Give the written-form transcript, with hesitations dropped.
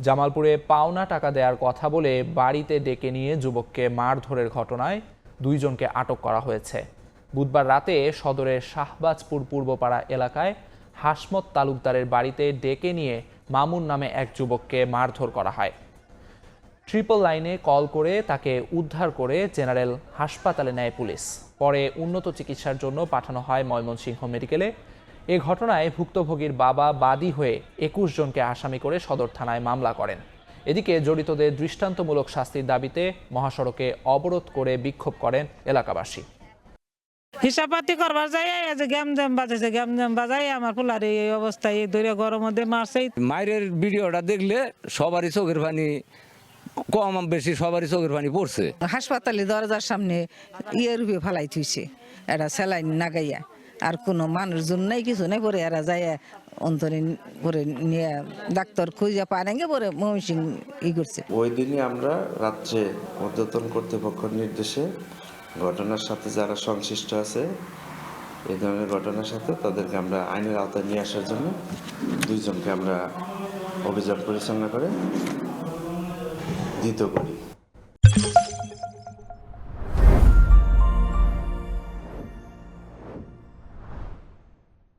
জামালপুরে পাওনা টাকা দেওয়ার কথা বলে বাড়িতে ডেকে নিয়ে যুবককে মারধরের ঘটনায় 2 জনকে আটক করা হয়েছে। বুধবার রাতে সদরের শাহবাজপুর পূর্বপাড়া এলাকায় হাসমত তালুকদারের বাড়িতে ডেকে নিয়ে মামুন নামে এক যুবককে মারধর করা হয়। ট্রিপল লাইনে কল করে তাকে উদ্ধার করে জেনারেল হাসপাতালে নেয় পুলিশ। পরে উন্নত চিকিৎসার জন্য পাঠানো হয় ময়মনসিংহ মেডিকেলে। এ ঘটনায় ভুক্তভোগীর বাবা বাদী হয়ে 21 জনকে আসামি করে সদর থানায় মামলা করেন। এদিকে জড়িতদের দৃষ্টান্তমূলক শাস্তির দাবিতে মহাসড়কে অবরোধ করে বিক্ষোভ করেন এলাকাবাসী। হিসাবপাতি করবার যাই যে গ্যামজাম বাজাইছে, গ্যামজাম বাজাই আমার পোলার এই অবস্থায় ধরে গরম মধ্যে মারছে। মায়ের ভিডিওটা দেখলে সবারই চোখের পানি কম বেশি সবারই চোখের পানি পড়ছে। হাসপাতালে দরজার সামনে রূপে ফালাই থুইছে, এটা স্যালাইন নাগাইয়া, আর কোনো মানুষজন নাই, কিছু নেই। পরে এরা যায় অন্তরে করে নিয়ে ডাক্তার খুঁজে পায় না, পরে ময়মনসিং করছে। ওই দিনই আমরা রাত্রে ঊর্ধ্বতন কর্তৃপক্ষের নির্দেশে ঘটনার সাথে যারা সংশ্লিষ্ট আছে এই ধরনের ঘটনার সাথে তাদেরকে আমরা আইনের আওতায় নিয়ে আসার জন্য 2 জনকে আমরা অভিযান পরিচালনা করে ধৃত করি।